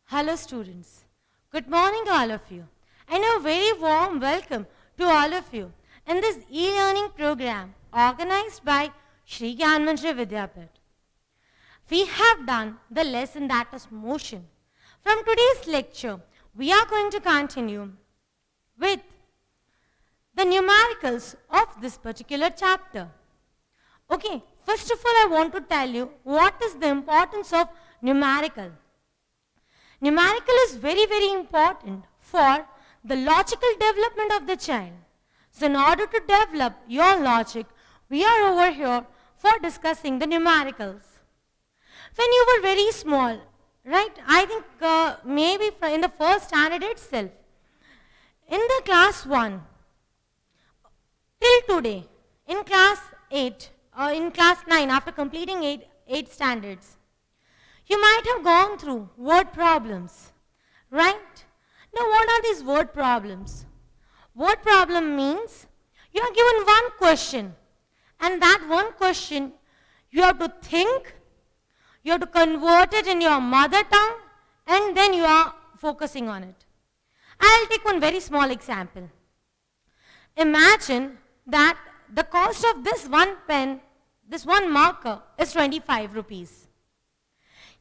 Hello students. Good morning to all of you and a very warm welcome to all of you in this e-learning program organized by Shri Gyanmanjri Vidyapit. We have done the lesson that is motion. From today's lecture, we are going to continue with the numericals of this particular chapter. Okay, first of all I want to tell you what is the importance of numerical. Numerical is very important for the logical development of the child. So in order to develop your logic, we are over here for discussing the numericals. When you were very small, right, I think maybe in the first standard itself, in the class 1, till today, in class 8, or in class 9, after completing 8 standards, you might have gone through word problems, right? Now what are these word problems? Word problem means you are given one question, and that one question you have to think, you have to convert it in your mother tongue, and then you are focusing on it. I'll take one very small example. Imagine that the cost of this one pen, this one marker is 25 rupees.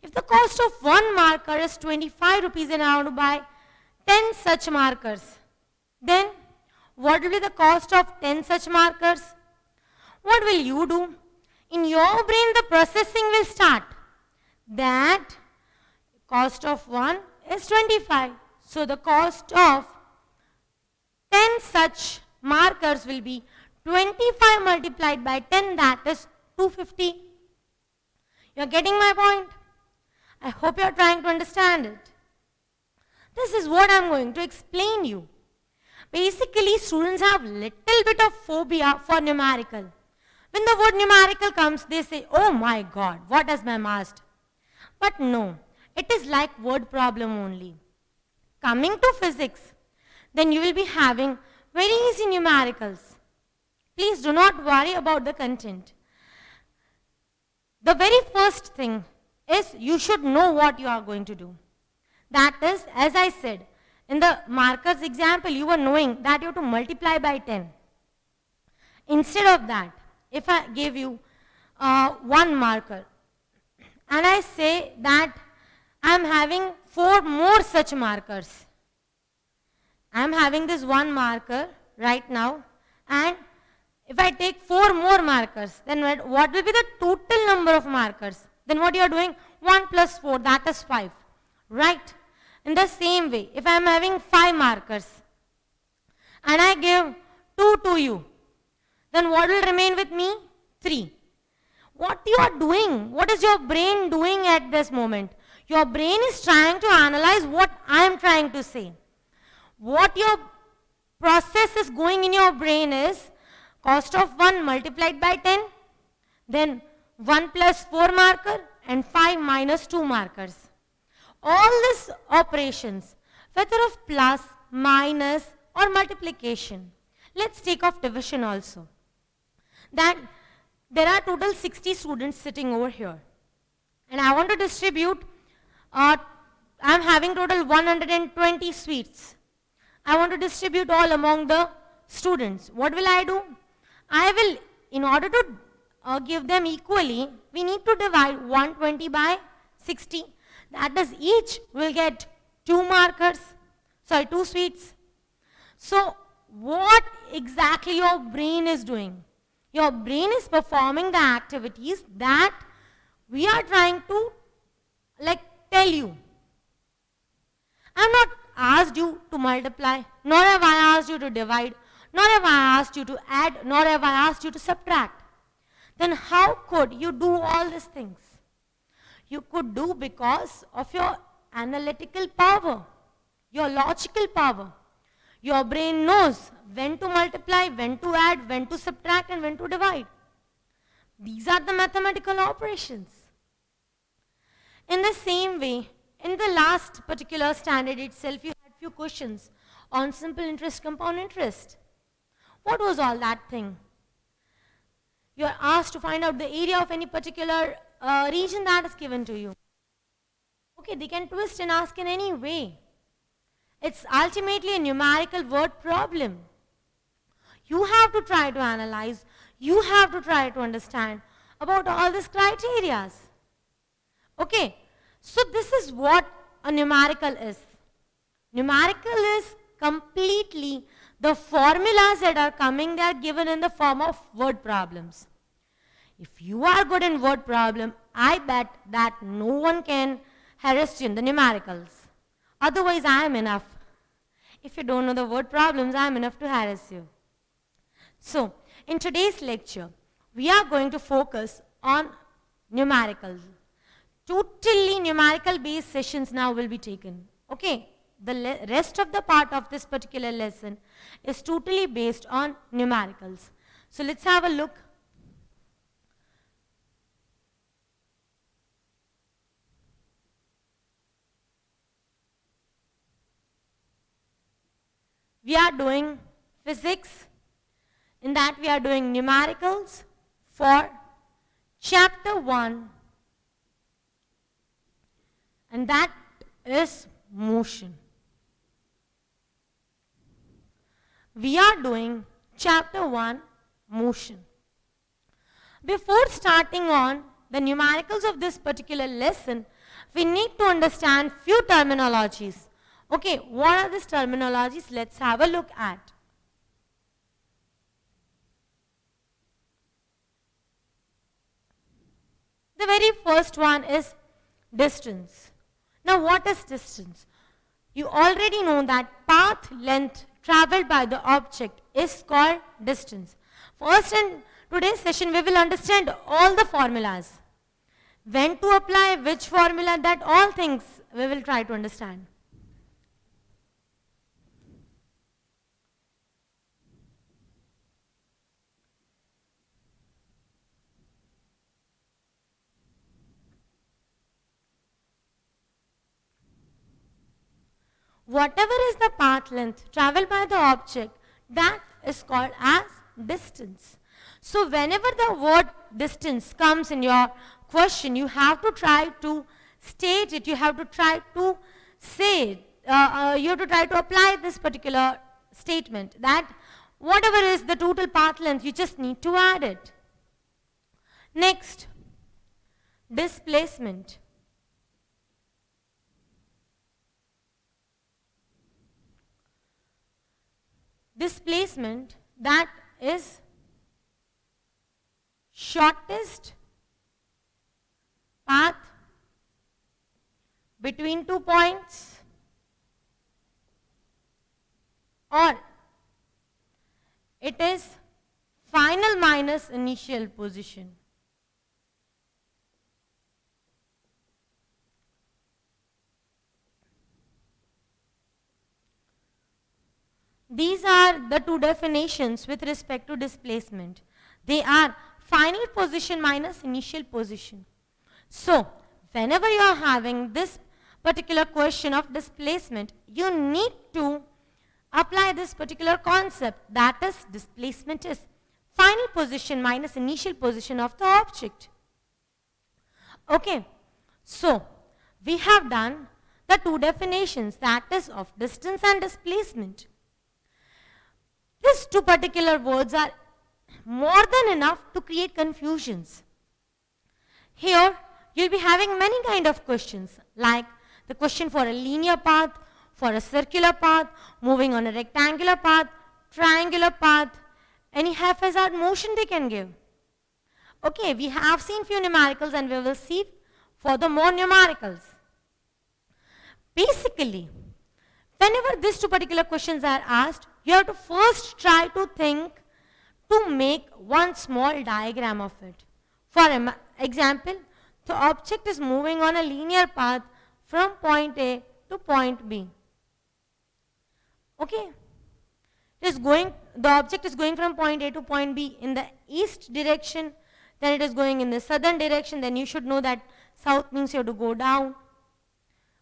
If the cost of one marker is 25 rupees and I want to buy 10 such markers, then what will be the cost of 10 such markers? What will you do? In your brain the processing will start. That cost of one is 25. So the cost of 10 such markers will be 25 multiplied by 10, that is 250. You are getting my point? I hope you are trying to understand it. This is what I am going to explain you. Basically, students have little bit of phobia for numerical. When the word numerical comes, they say, oh my God, what has my masked? But no, it is like word problem only. Coming to physics, then you will be having very easy numericals. Please do not worry about the content. The very first thing is you should know what you are going to do. That is, as I said, in the markers example, you were knowing that you have to multiply by 10. Instead of that, if I give you one marker, and I say that I am having 4 more such markers. I am having this one marker right now, and if I take 4 more markers, then what will be the total number of markers? Then what you are doing? 1 plus 4, that is 5. Right? In the same way, if I am having 5 markers and I give 2 to you, then what will remain with me? 3. What you are doing? What is your brain doing at this moment? Your brain is trying to analyze what I am trying to say. What your process is going in your brain is cost of 1 multiplied by 10, then 1 plus 4 marker and 5 minus 2 markers. All these operations, whether of plus, minus or multiplication. Let's take off division also. That there are total 60 students sitting over here. And I want to distribute, I am having total 120 sweets. I want to distribute all among the students. What will I do? I will, in order to give them equally, we need to divide 120 by 60. That is, each will get 2 markers, 2 sweets. So, what exactly your brain is doing? Your brain is performing the activities that we are trying to tell you. I have not asked you to multiply, nor have I asked you to divide, nor have I asked you to add, nor have I asked you to subtract. Then how could you do all these things? You could do because of your analytical power, your logical power. Your brain knows when to multiply, when to add, when to subtract, and when to divide. These are the mathematical operations. In the same way, in the last particular standard itself, you had few questions on simple interest, compound interest. What was all that thing? You are asked to find out the area of any particular region that is given to you. Okay, they can twist and ask in any way. It's ultimately a numerical word problem. You have to try to analyze, you have to try to understand about all these criteria. Okay, so this is what a numerical is. Numerical is completely the formulas that are coming, they are given in the form of word problems. If you are good in word problem, I bet that no one can harass you in the numericals. Otherwise, I am enough. If you don't know the word problems, I am enough to harass you. So, in today's lecture, we are going to focus on numericals. Totally numerical based sessions now will be taken. Okay, the rest of the part of this particular lesson is totally based on numericals. So, let's have a look. We are doing physics. In that we are doing numericals for chapter 1, and that is motion. We are doing chapter 1, motion. Before starting on the numericals of this particular lesson, we need to understand few terminologies. Okay, what are these terminologies? Let's have a look at. The very first one is distance. Now what is distance? You already know that path length traveled by the object is called distance. First, in today's session we will understand all the formulas. When to apply which formula, that all things we will try to understand. Whatever is the path length traveled by the object, that is called as distance. So whenever the word distance comes in your question, you have to try to state it, you have to try to say it, you have to try to apply this particular statement, that whatever is the total path length, you just need to add it. Next, displacement. Displacement, that is shortest path between 2 points, or it is final minus initial position. These are the two definitions with respect to displacement. They are final position minus initial position. So, whenever you are having this particular question of displacement, you need to apply this particular concept, that is, displacement is final position minus initial position of the object. Okay, so we have done the two definitions, that is of distance and displacement. These two particular words are more than enough to create confusions. Here, you'll be having many kind of questions, like the question for a linear path, for a circular path, moving on a rectangular path, triangular path, any haphazard motion they can give. Okay, we have seen few numericals and we will see for the more numericals. Basically, whenever these two particular questions are asked, you have to first try to think to make one small diagram of it. For example, the object is moving on a linear path from point A to point B. Okay? The object is going from point A to point B in the east direction, then it is going in the southern direction, then you should know that south means you have to go down.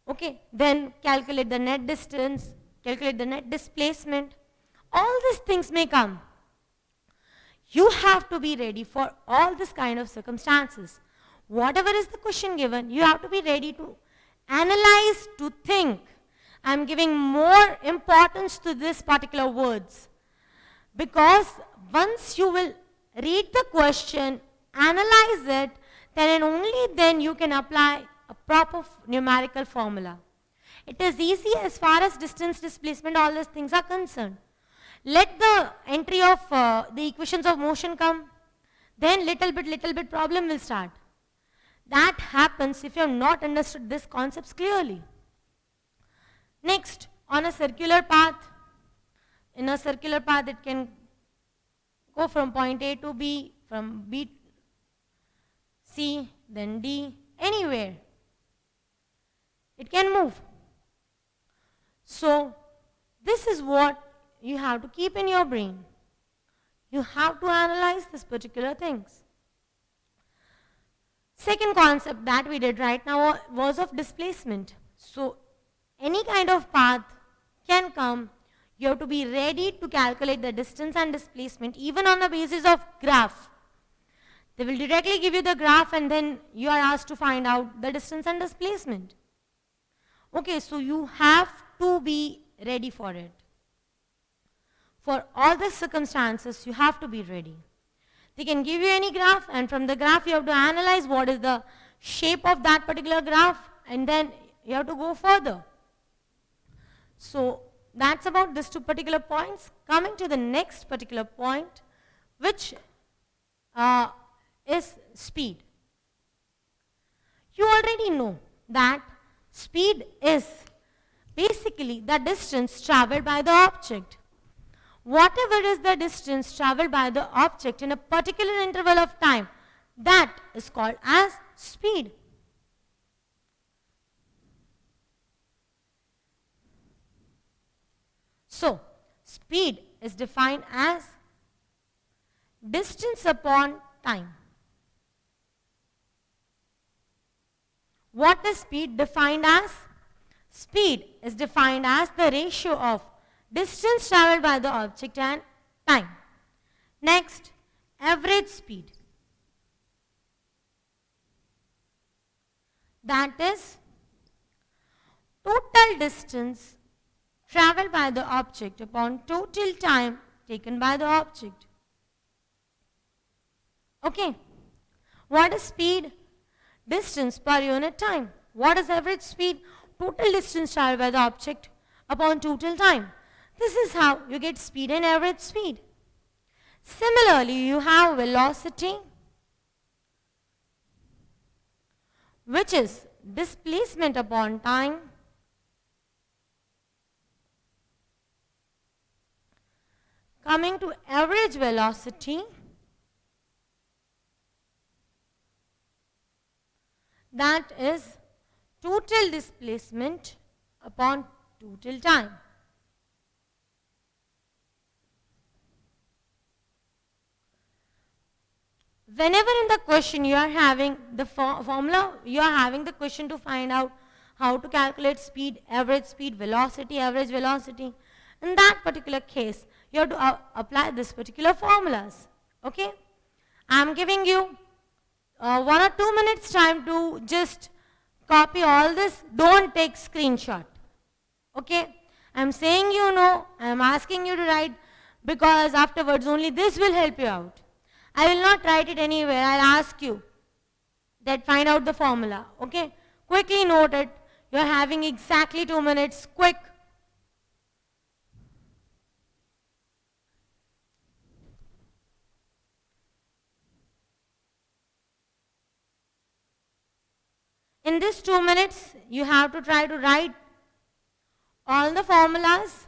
Okay? Then calculate the net distance, calculate the net displacement. All these things may come. You have to be ready for all this kind of circumstances. Whatever is the question given, you have to be ready to analyze, to think. I'm giving more importance to this particular words because once you will read the question, analyze it, then and only then you can apply a proper numerical formula. It is easy as far as distance, displacement, all these things are concerned. Let the entry of the equations of motion come, then little bit problem will start. That happens if you have not understood these concepts clearly. Next, on a circular path, in a circular path it can go from point A to B, from B, C, then D, anywhere. It can move. So, this is what you have to keep in your brain. You have to analyze these particular things. Second concept that we did right now was of displacement. So, any kind of path can come. You have to be ready to calculate the distance and displacement even on the basis of graph. They will directly give you the graph and then you are asked to find out the distance and displacement. Okay, so you have to be ready for it. For all the circumstances, you have to be ready. They can give you any graph and from the graph you have to analyze what is the shape of that particular graph and then you have to go further. So that's about these two particular points. Coming to the next particular point, which is speed. You already know that speed is basically the distance traveled by the object. Whatever is the distance traveled by the object in a particular interval of time, that is called as speed. So, speed is defined as distance upon time. What is speed defined as? Speed is defined as the ratio of distance traveled by the object and time. Next, average speed. That is total distance traveled by the object upon total time taken by the object. Okay. What is speed? Distance per unit time. What is average speed? Total distance traveled by the object upon total time. This is how you get speed and average speed. Similarly, you have velocity, which is displacement upon time. Coming to average velocity, that is total displacement upon total time. Whenever in the question you are having the formula, you are having the question to find out how to calculate speed, average velocity, average velocity. In that particular case, you have to apply this particular formulas. Okay? I am giving you 1 or 2 minutes time to just copy all this. Don't take screenshot. Okay? I am saying you know, I am asking you to write because afterwards only this will help you out. I will not write it anywhere. I'll ask you that find out the formula. Okay? Quickly note it. You are having exactly 2 minutes. Quick. In this 2 minutes, you have to try to write all the formulas.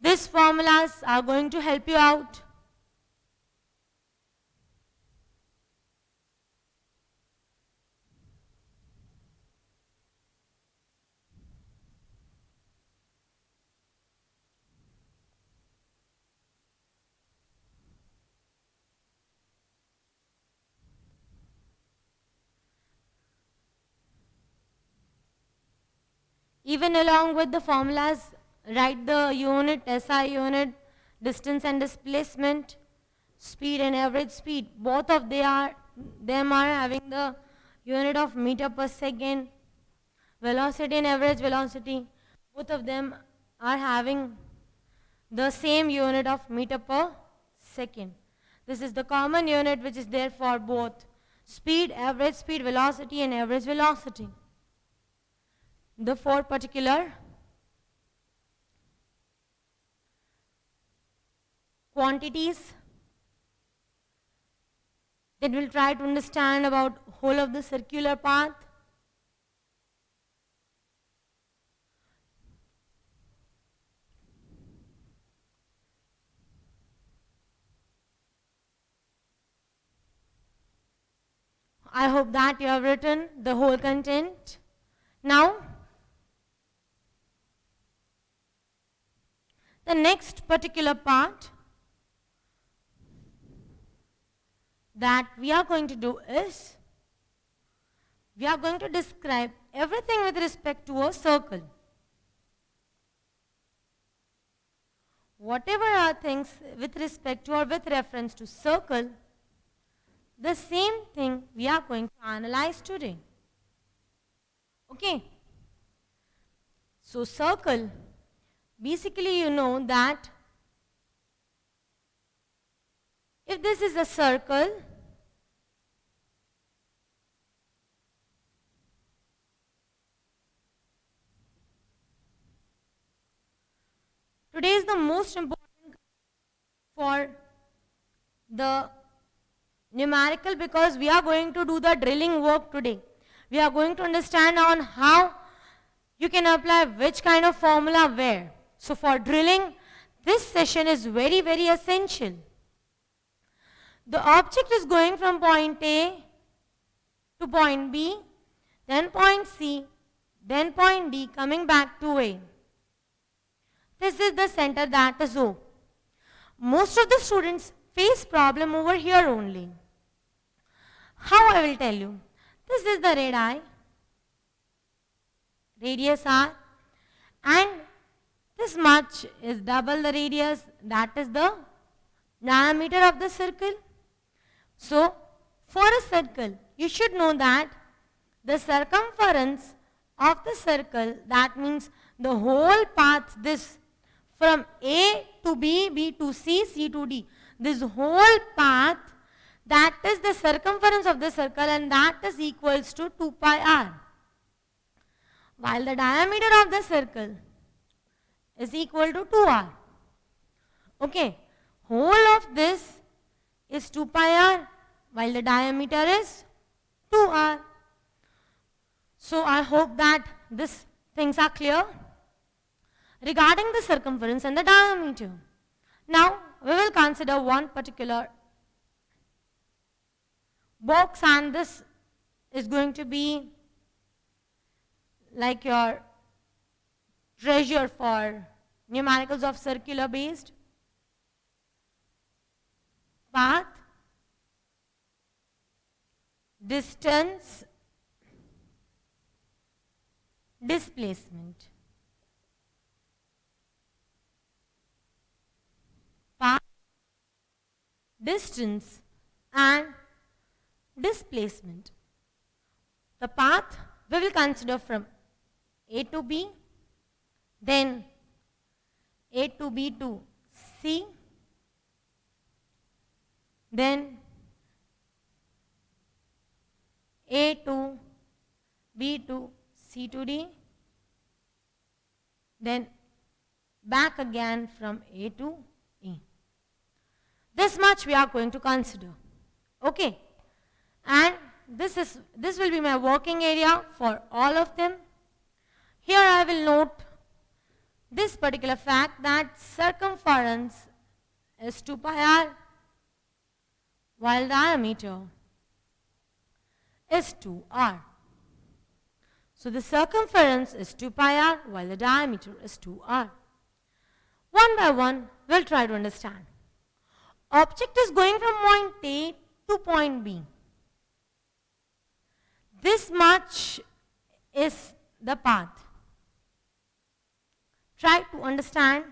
These formulas are going to help you out. Even along with the formulas, write the unit, SI unit, distance and displacement. speed and average speed. Both of them are having the unit of meter per second. Velocity and average velocity, both of them are having the same unit of meter per second. This is the common unit which is there for both speed, average speed, velocity and average velocity. The four particular quantities that we'll try to understand about whole of the circular path. I hope that you have written the whole content. Now, the next particular part that we are going to do is, we are going to describe everything with respect to a circle. Whatever are things with respect to or with reference to circle, the same thing we are going to analyze today. Okay. So circle, basically you know that if this is a circle, today is the most important for the numerical because we are going to do the drilling work today. We are going to understand on how you can apply which kind of formula where. So for drilling, this session is very, very essential. The object is going from point A to point B, then point C, then point D, coming back to A. This is the center, that is O. Most of the students face problem over here only. How I will tell you. This is the radii, radius R, and this much is double the radius, that is the diameter of the circle. So, for a circle, you should know that the circumference of the circle, that means the whole path, this from A to B, B to C, C to D, this whole path, that is the circumference of the circle, and that is equals to 2 pi r. While the diameter of the circle is equal to 2r. Okay, whole of this is 2 pi r, while the diameter is 2r. So I hope that these things are clear regarding the circumference and the diameter. Now we will consider one particular box, and this is going to be like your treasure for numericals of circular based. Path, distance, displacement. Path, distance and displacement. The path we will consider from A to B, then A to B to C, then A to B to C to D, then back again from A to E. This much we are going to consider. Okay. And this will be my working area for all of them. Here I will note this particular fact that circumference is 2 pi r, while diameter is 2r. So the circumference is 2 pi r, while the diameter is 2r. One by one, we'll try to understand. Object is going from point A to point B. This much is the path. Try to understand.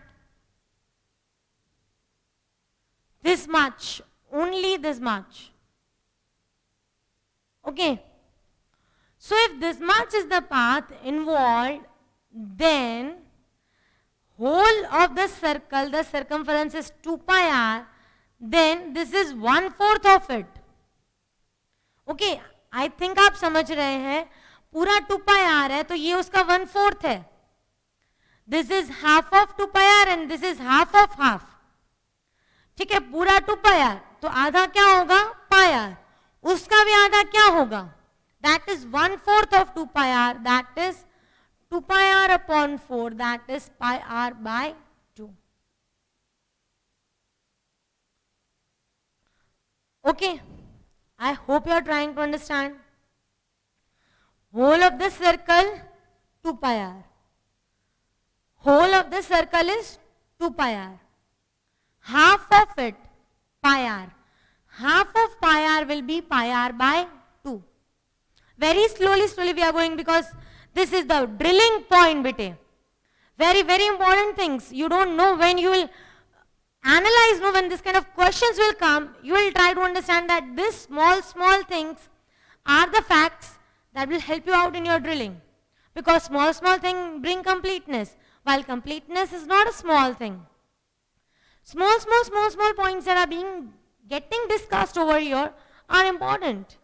This much only this much. Okay. So if this much is the path involved, then whole of the circle, the circumference is 2 pi r, then this is 1/4 of it. Okay, I think आप समझ रहे हैं, पूरा 2 pi r है तो ये उसका 1/4 है. This is half of 2 pi r and this is half of half. ठीक है, पूरा 2 pi r तो आधा क्या होगा, pi r. उसका भी आधा क्या होगा, that is 1/4 of 2 pi r, that is 2 pi r upon 4, that is pi r by 2. Okay, I hope you are trying to understand. Whole of this circle 2 pi r. Whole of this circle is 2 pi r. Half of it pi r. Half of pi r will be pi r by 2. Very slowly we are going because this is the drilling point, bete. Very important things. You don't know when you will analyze, no, when this kind of questions will come, you will try to understand that this small things are the facts that will help you out in your drilling. Because small thing bring completeness, while completeness is not a small thing. Small points that are getting discussed over here are important.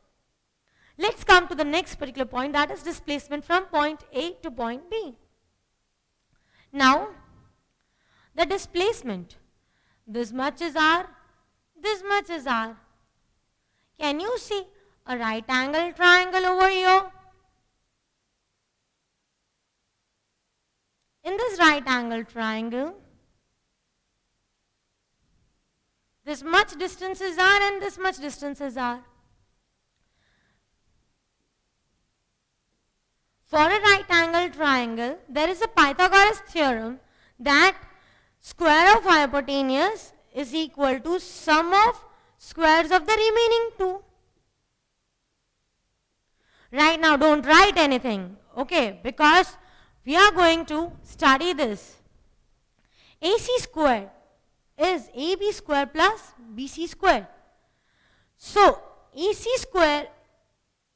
Let's come to the next particular point, that is displacement from point A to point B. Now, the displacement, this much is r, this much is r. Can you see a right angle triangle over here? In this right angle triangle, this much distance is r and this much distance is r. For a right angle triangle, there is a Pythagoras theorem that square of hypotenuse is equal to sum of squares of the remaining two. Right now, don't write anything, okay, because we are going to study this. AC square is AB square plus BC square. So, AC square,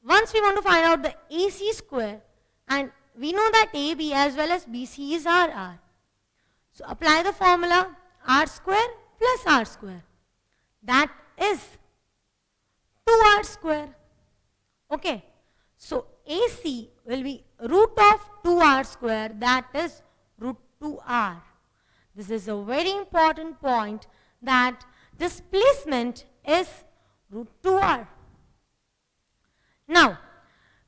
once we want to find out the AC square, and we know that AB as well as BC is r. So apply the formula r square plus r square. That is 2r square. Okay. So AC will be root of 2r square, that is root 2r. This is a very important point, that displacement is root 2r. Now,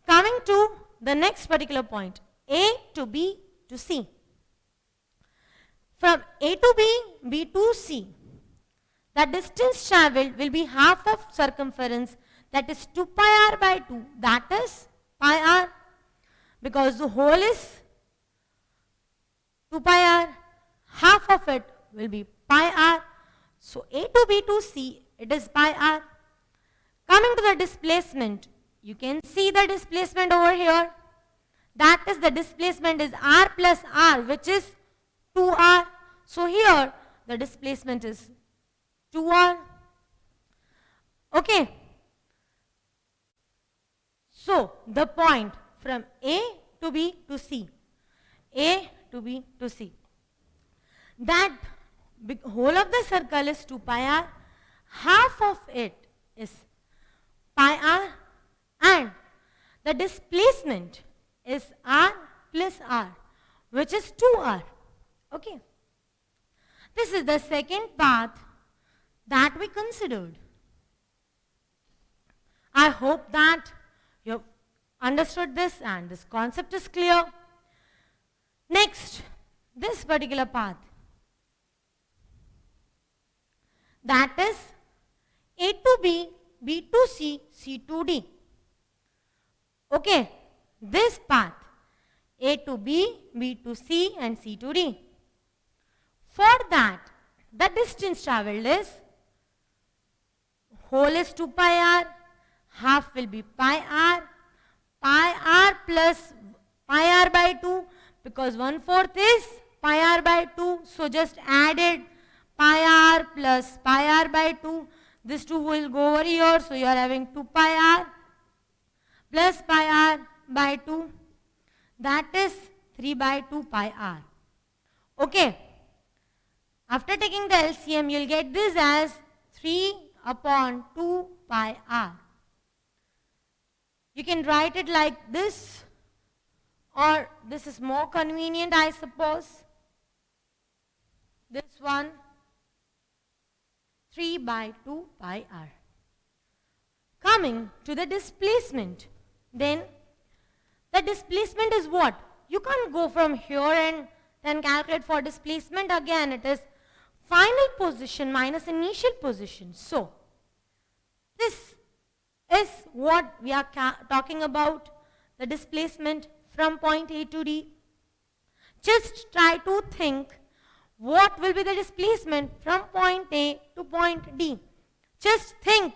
coming to the next particular point, A to B to C. From A to B, B to C, the distance travelled will be half of circumference, that is 2 pi r by 2, that is pi r, because the whole is 2 pi r, half of it will be pi r. So A to B to C, it is pi r. Coming to the displacement, you can see the displacement over here. That is, the displacement is r plus r, which is 2r. So here the displacement is 2r. Okay. So the point from A to B to C, A to B to C, that whole of the circle is 2 pi r, half of it is pi r, and the displacement is r plus r, which is 2r. Okay. This is the second path that we considered. I hope that you have understood this and this concept is clear. Next, this particular path, that is A to B, B to C, C to D. Okay, this path, A to B, B to C and C to D. For that, the distance travelled is, whole is 2 pi r, half will be pi r plus pi r by 2, because 1/4 is pi r by 2, so just added pi r plus pi r by 2, This 2 will go over here, so you are having 2 pi r plus pi r by 2. That is 3 by 2 pi r. Okay. After taking the LCM, you will get this as 3 upon 2 pi r. You can write it like this, or this is more convenient, I suppose. This one, 3 by 2 pi r. Coming to the displacement, then the displacement is what? You can't go from here and then calculate for displacement again. It is final position minus initial position. So, this is what we are talking about, the displacement from point A to D. Just try to think what will be the displacement from point A to point D. Just think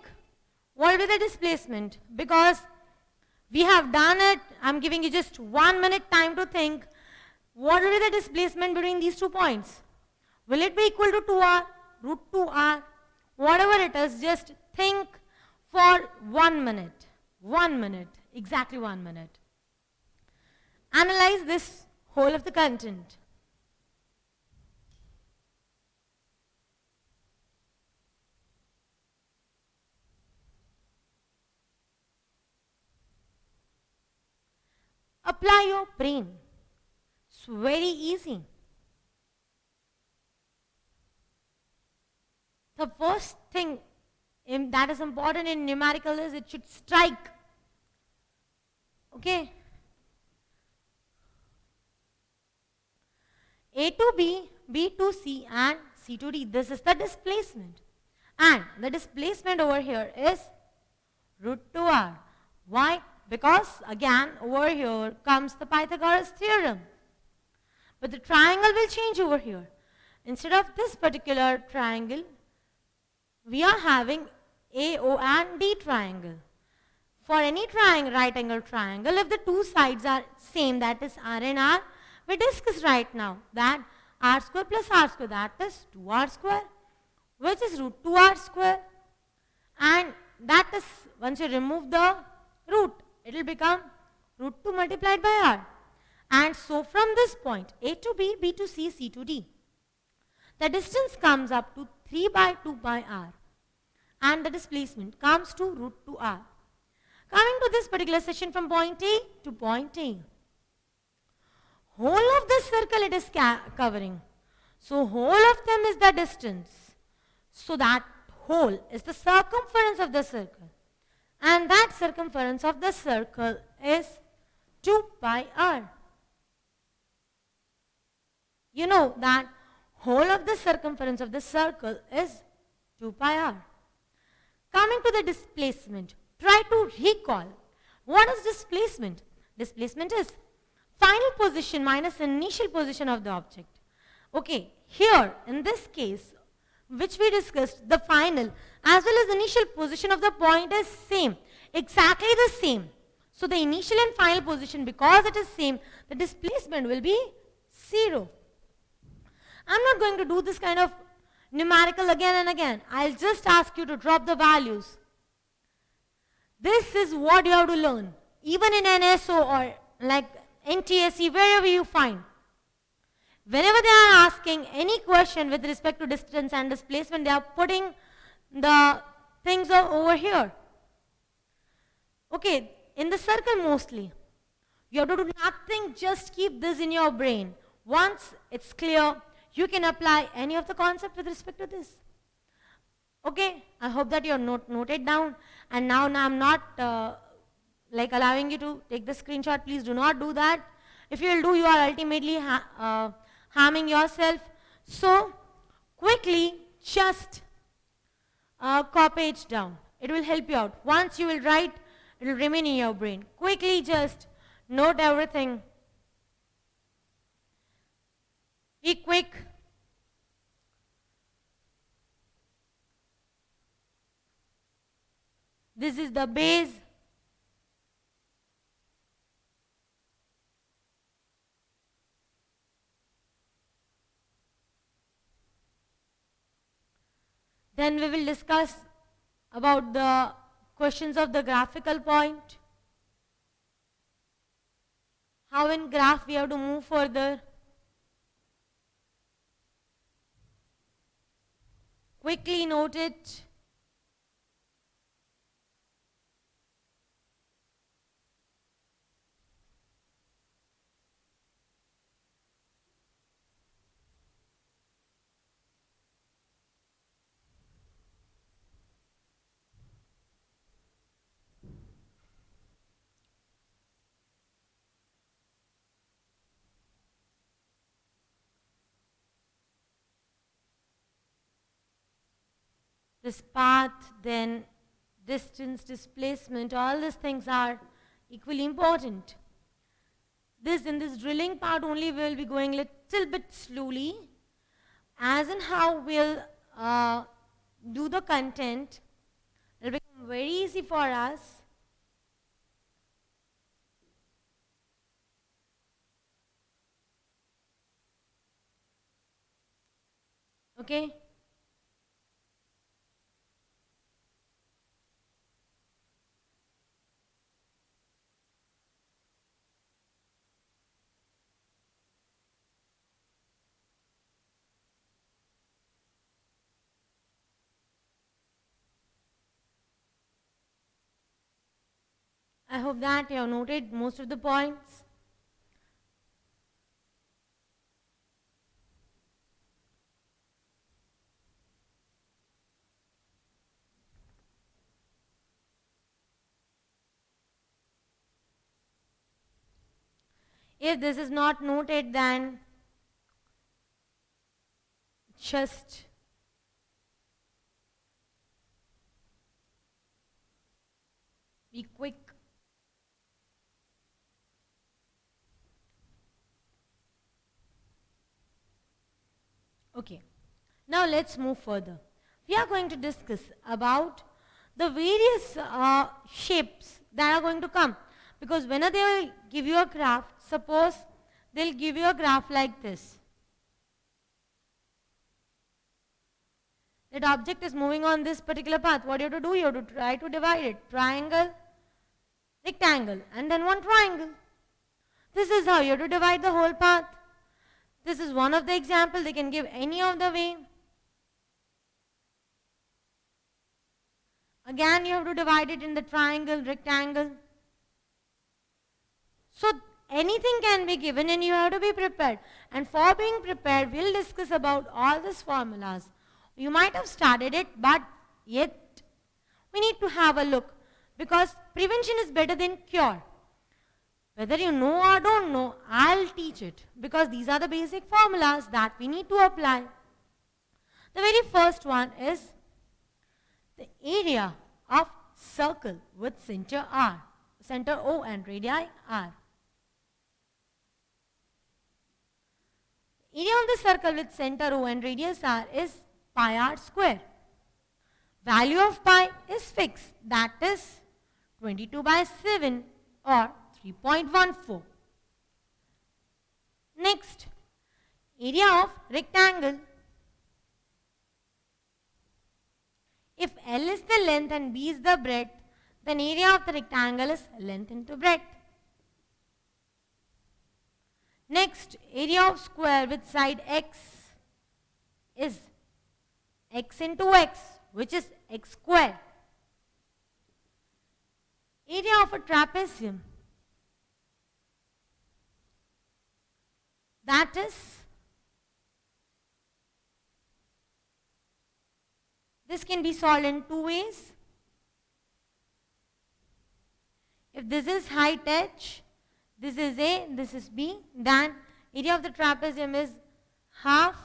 what will be the displacement, because we have done it. I am giving you just 1 minute time to think what will be the displacement between these 2 points. Will it be equal to 2r, root 2r, whatever it is, just think for 1 minute. 1 minute, exactly 1 minute. Analyze this whole of the content. Apply your brain. It's very easy. The first thing that is important in numerical is it should strike. Okay. A to B, B to C and C to D. This is the displacement. And the displacement over here is root 2r. Why? Because again over here comes the Pythagoras theorem. But the triangle will change over here. Instead of this particular triangle, we are having AO and D triangle. For any triangle, right angle triangle, if the two sides are same, that is R and R, we discussed right now that R square plus R square, that is 2R square, which is root 2R square. And that is, once you remove the root, it will become root 2 multiplied by R. And so from this point, A to B, B to C, C to D, the distance comes up to 3 by 2 by R. And the displacement comes to root 2R. Coming to this particular section from point A to point A, whole of this circle it is covering. So whole of them is the distance. So that whole is the circumference of the circle. And that circumference of the circle is 2 pi r. You know that whole of the circumference of the circle is 2 pi r. Coming to the displacement, try to recall what is displacement. Displacement is final position minus initial position of the object. Okay, here in this case, which we discussed, the final as well as initial position of the point is same, exactly the same. So the initial and final position, because it is same, the displacement will be 0. I'm not going to do this kind of numerical again and again. I'll just ask you to drop the values. This is what you have to learn. Even in NSO or like NTSE, wherever you find. Whenever they are asking any question with respect to distance and displacement, they are putting the things over here. Okay, in the circle mostly. You have to do nothing, just keep this in your brain. Once it's clear, you can apply any of the concept with respect to this. Okay, I hope that you are noted down. And now I'm not like allowing you to take the screenshot. Please do not do that. If you will do, you are ultimately harming yourself. So quickly just copy it down. It will help you out. Once you will write, it will remain in your brain. Quickly just note everything. Be quick. This is the base. Then we will discuss about the questions of the graphical point. How in graph we have to move further. Quickly note it. This path, then distance, displacement, all these things are equally important. In this drilling part only we will be going little bit slowly, as in how we'll do the content. It will become very easy for us. Okay? I hope that you have noted most of the points. If this is not noted, then just be quick. Okay, now let's move further. We are going to discuss about the various shapes that are going to come. Because whenever they will give you a graph, suppose they'll give you a graph like this. That object is moving on this particular path. What you have to do? You have to try to divide it. Triangle, rectangle, and then one triangle. This is how you have to divide the whole path. This is one of the examples. They can give any of the way. Again, you have to divide it in the triangle, rectangle. So anything can be given and you have to be prepared. And for being prepared, we'll discuss about all these formulas. You might have started it, but yet we need to have a look, because prevention is better than cure. Whether you know or don't know, I'll teach it, because these are the basic formulas that we need to apply. The very first one is the area of circle with center R, center O and radii R. Area of the circle with center O and radius R is pi r square. Value of pi is fixed, that is 22/7 or 3.14. Next, area of rectangle. If L is the length and B is the breadth, then area of the rectangle is length into breadth. Next, area of square with side x is x into x, which is x square. Area of a trapezium, that is, this can be solved in two ways. If this is height h, this is A, this is B, then area of the trapezium is half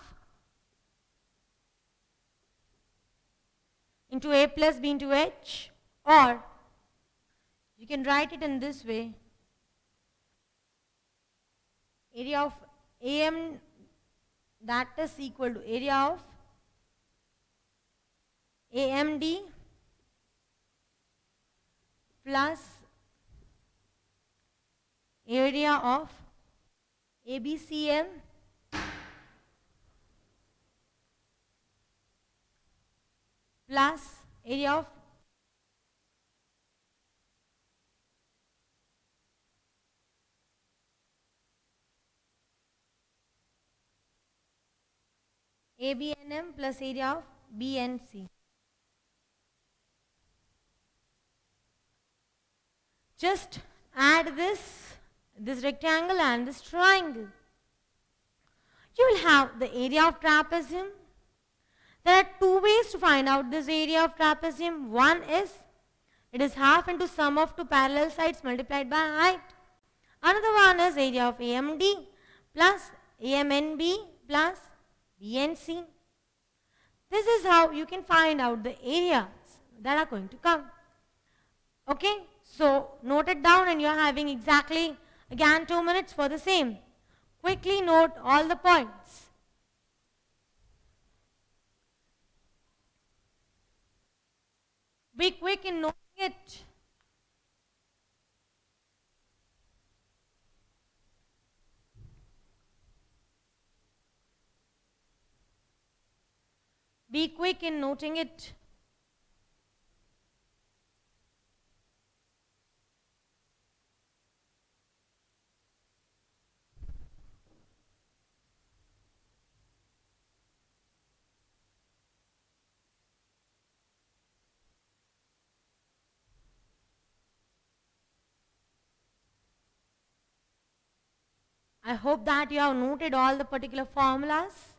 into A plus B into H, or you can write it in this way. Area of AM, that is equal to area of AMD plus area of ABCM plus area of ABNM plus area of BNC. Just add this rectangle and this triangle. You will have the area of trapezium. There are two ways to find out this area of trapezium. One is, it is half into sum of two parallel sides multiplied by height. Another one is area of AMD plus AMNB plus BNC. This is how you can find out the areas that are going to come. Okay, so note it down and you are having exactly again 2 minutes for the same. Quickly note all the points. Be quick in noting it. Be quick in noting it. I hope that you have noted all the particular formulas.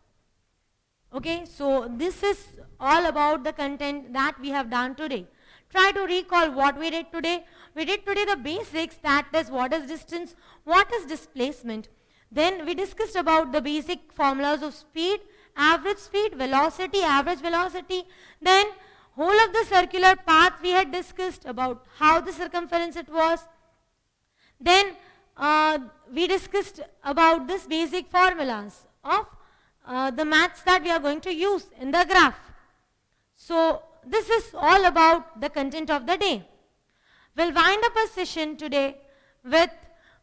Okay, so this is all about the content that we have done today. Try to recall what we did today. We did today the basics, that is what is distance, what is displacement. Then we discussed about the basic formulas of speed, average speed, velocity, average velocity. Then whole of the circular path we had discussed about how the circumference it was. Then we discussed about this basic formulas of the maths that we are going to use in the graph. So this is all about the content of the day. We'll wind up a session today with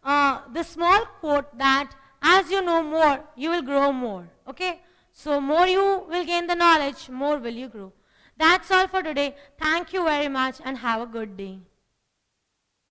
the small quote that as you know more, you will grow more. Okay? So more you will gain the knowledge, more will you grow. That's all for today. Thank you very much and have a good day.